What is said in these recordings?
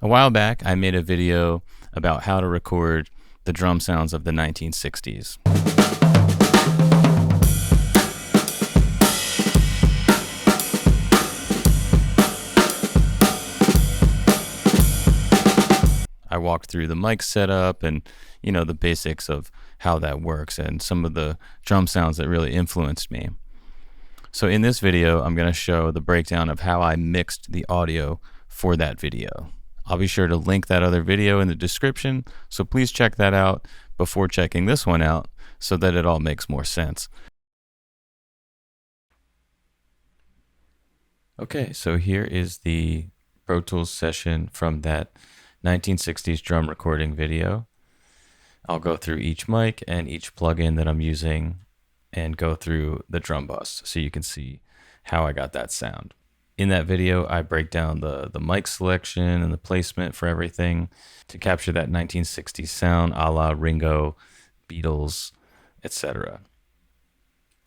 A while back, I made a video about how to record the drum sounds of the 1960s. I walked through the mic setup and, the basics of how that works and some of the drum sounds that really influenced me. So in this video, I'm going to show the breakdown of how I mixed the audio for that video. I'll be sure to link that other video in the description, so please check that out before checking this one out so that it all makes more sense. Okay, so here is the Pro Tools session from that 1960s drum recording video. I'll go through each mic and each plugin that I'm using and go through the drum bus so you can see how I got that sound. In that video, I break down the mic selection and the placement for everything to capture that 1960s sound a la Ringo, Beatles, etc.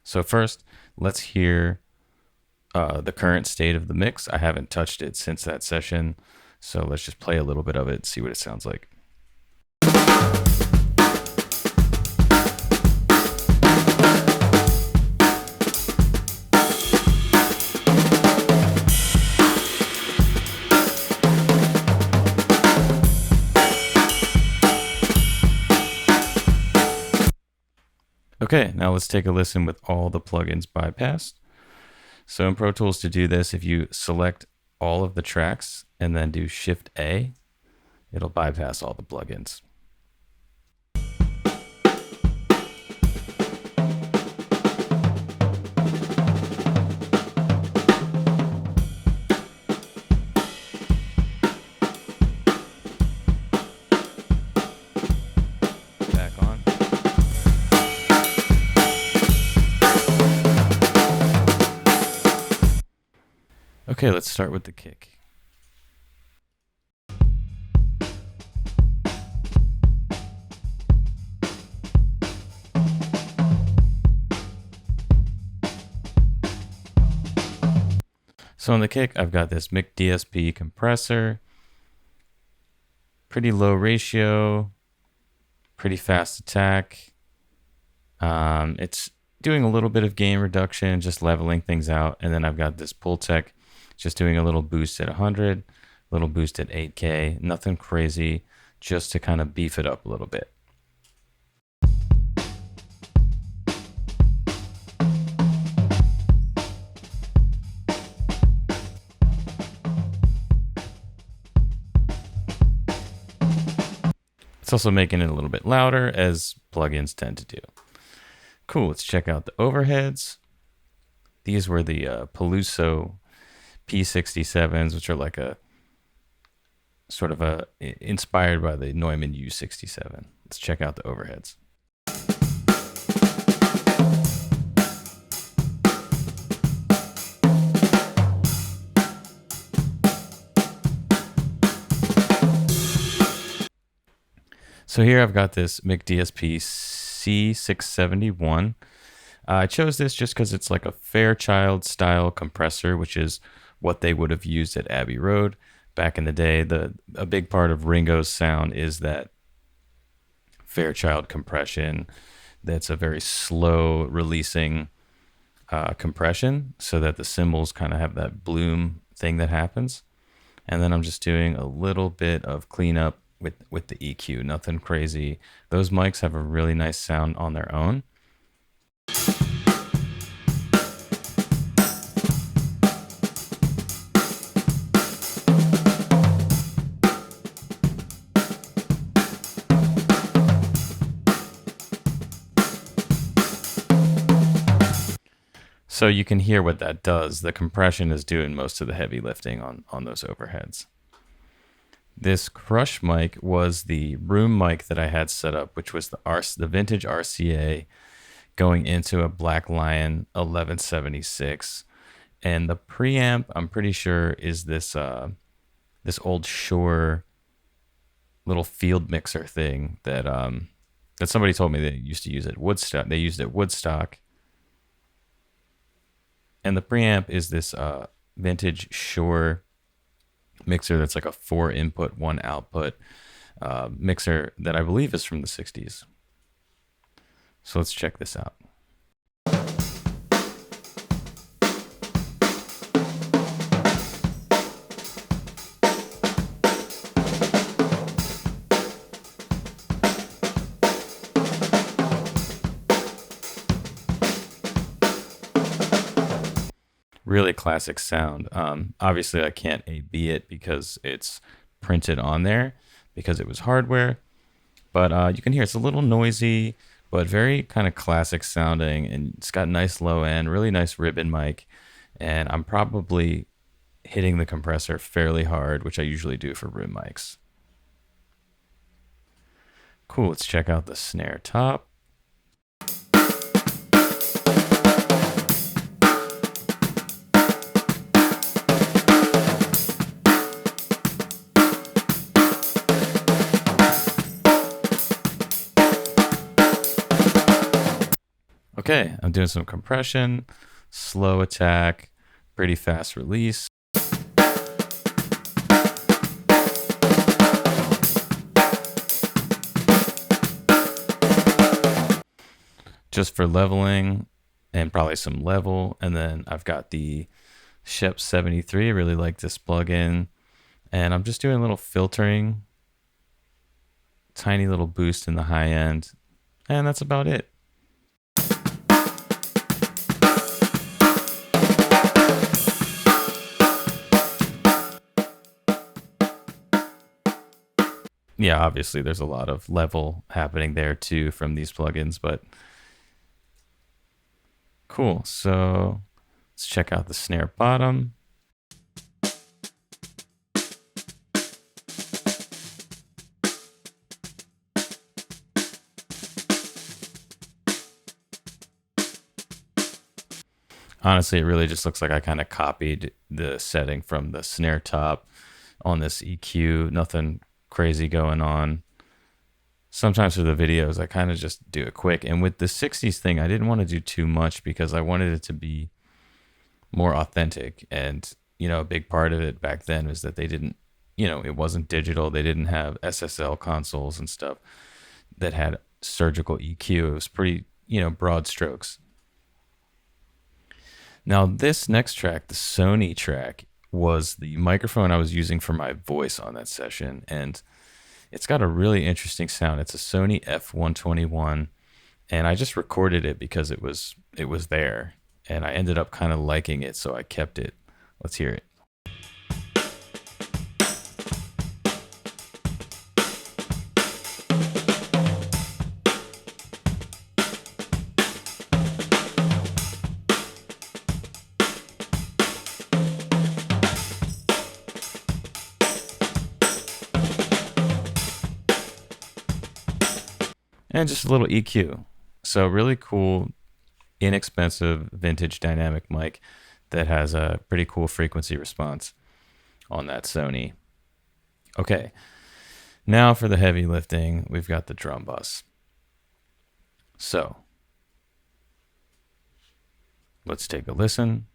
So first, let's hear the current state of the mix. I haven't touched it since that session, so let's just play a little bit of it and see what it sounds like. Okay, now let's take a listen with all the plugins bypassed. So in Pro Tools, to do this, if you select all of the tracks and then do Shift A, it'll bypass all the plugins. Back on. Okay, let's start with the kick. So on the kick, I've got this McDSP compressor, pretty low ratio, pretty fast attack. It's doing a little bit of gain reduction, just leveling things out. And then I've got this Pultec, just doing a little boost at 100, a little boost at 8K, nothing crazy, just to kind of beef it up a little bit. It's also making it a little bit louder, as plugins tend to do. Cool, let's check out the overheads. These were the Peluso P67s, which are like a sort of inspired by the Neumann U67. Let's check out the overheads. So here I've got this McDSP C671. I chose this just because it's like a Fairchild-style compressor, which is what they would have used at Abbey Road back in the day. A big part of Ringo's sound is that Fairchild compression. That's a very slow releasing compression, so that the cymbals kind of have that bloom thing that happens. And then I'm just doing a little bit of cleanup with the EQ, nothing crazy. Those mics have a really nice sound on their own. So you can hear what that does. The compression is doing most of the heavy lifting on those overheads. This Kush mic was the room mic that I had set up, which was the vintage RCA going into a Black Lion 1176. And the preamp, I'm pretty sure, is this this old Shure little field mixer thing that that somebody told me they used to use at Woodstock. They used it at Woodstock. And the preamp is this vintage Shure mixer that's like a 4 input, 1 output mixer that I believe is from the 60s. So let's check this out. Really classic sound. Obviously, I can't A/B it because it's printed on there because it was hardware. But you can hear it's a little noisy, but very kind of classic sounding, and it's got nice low end, really nice ribbon mic. And I'm probably hitting the compressor fairly hard, which I usually do for room mics. Cool. Let's check out the snare top. Okay, I'm doing some compression, slow attack, pretty fast release. Just for leveling and probably some level. And then I've got the Shep 73. I really like this plugin. And I'm just doing a little filtering, tiny little boost in the high end. And that's about it. Yeah, obviously there's a lot of level happening there too from these plugins, but cool. So let's check out the snare bottom. Honestly, it really just looks like I kind of copied the setting from the snare top on this EQ. Nothing crazy going on. Sometimes for the videos, I kind of just do it quick. And with the 60s thing, I didn't want to do too much because I wanted it to be more authentic. And, you know, a big part of it back then was that they didn't, you know, it wasn't digital. They didn't have SSL consoles and stuff that had surgical EQ. It was pretty, you know, broad strokes. Now, this next track, the Sony track, was the microphone I was using for my voice on that session. And it's got a really interesting sound. It's a Sony F121. And I just recorded it because it was there. And I ended up kind of liking it, so I kept it. Let's hear it. And just a little EQ. So really cool, inexpensive vintage dynamic mic that has a pretty cool frequency response on that Sony. Okay, now for the heavy lifting, we've got the drum bus. So let's take a listen.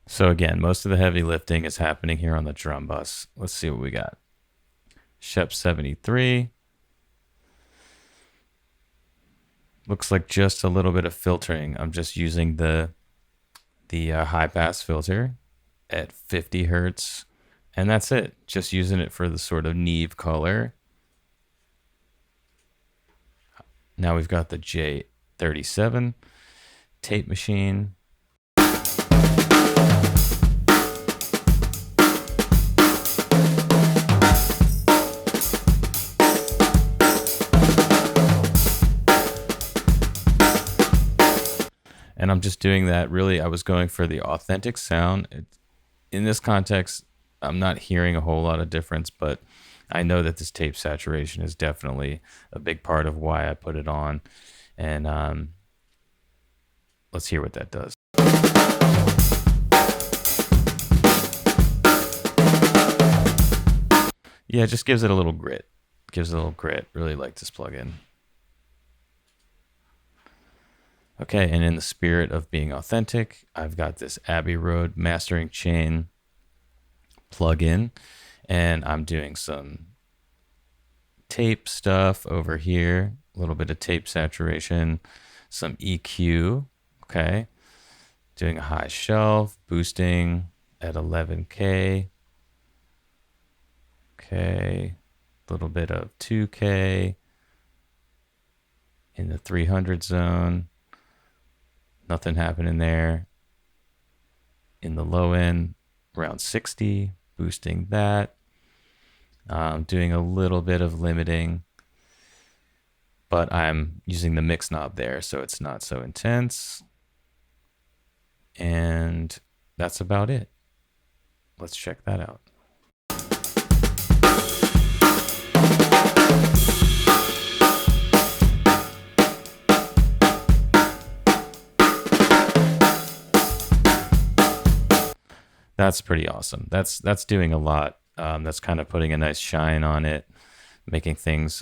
So again, most of the heavy lifting is happening here on the drum bus. Let's see what we got. Shep 73. Looks like just a little bit of filtering. I'm just using the high pass filter at 50 hertz, and that's it. Just using it for the sort of Neve color. Now we've got the J37 tape machine. And I'm just doing that. Really, I was going for the authentic sound. In this context, I'm not hearing a whole lot of difference, but I know that this tape saturation is definitely a big part of why I put it on. And let's hear what that does. Yeah, it just gives it a little grit. Gives it a little grit. Really like this plugin. Okay, and in the spirit of being authentic, I've got this Abbey Road mastering chain plugin, and I'm doing some tape stuff over here, a little bit of tape saturation, some EQ, okay, doing a high shelf, boosting at 11K, okay, a little bit of 2K in the 300 zone, nothing happening there. In the low end, around 60, boosting that. Doing a little bit of limiting, but I'm using the mix knob there, so it's not so intense. And that's about it. Let's check that out. That's pretty awesome. That's doing a lot. That's kind of putting a nice shine on it, making things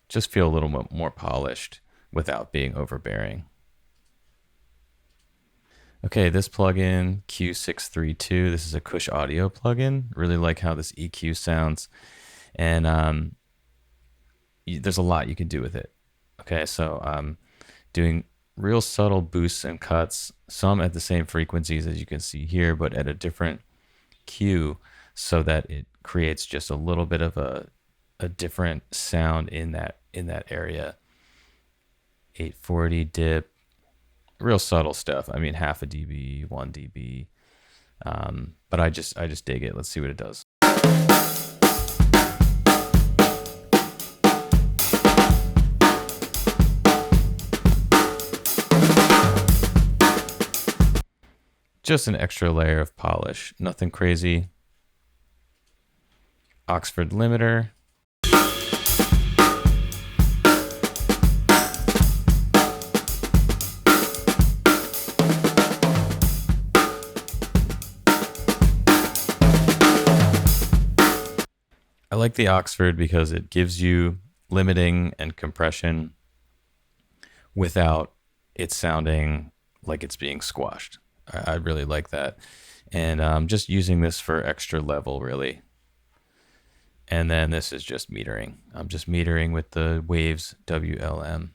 just feel a little bit more polished without being overbearing. Okay, this plugin, Q632, this is a Kush audio plugin. Really like how this EQ sounds. And there's a lot you can do with it. Okay, so doing real subtle boosts and cuts, some at the same frequencies as you can see here, but at a different Q, so that it creates just a little bit of a different sound in that area. 840 dip, real subtle stuff. I mean, half a dB, 1 dB, but I just dig it. Let's see what it does. Just an extra layer of polish, nothing crazy. Oxford limiter. I like the Oxford because it gives you limiting and compression without it sounding like it's being squashed. I really like that. And I'm just using this for extra level, really. And then this is just metering. I'm just metering with the Waves WLM.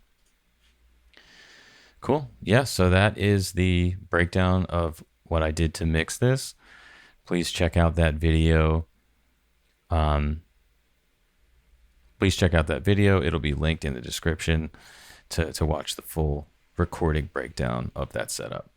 Cool. Yeah, so that is the breakdown of what I did to mix this. Please check out that video. Please check out that video. It'll be linked in the description to watch the full recording breakdown of that setup.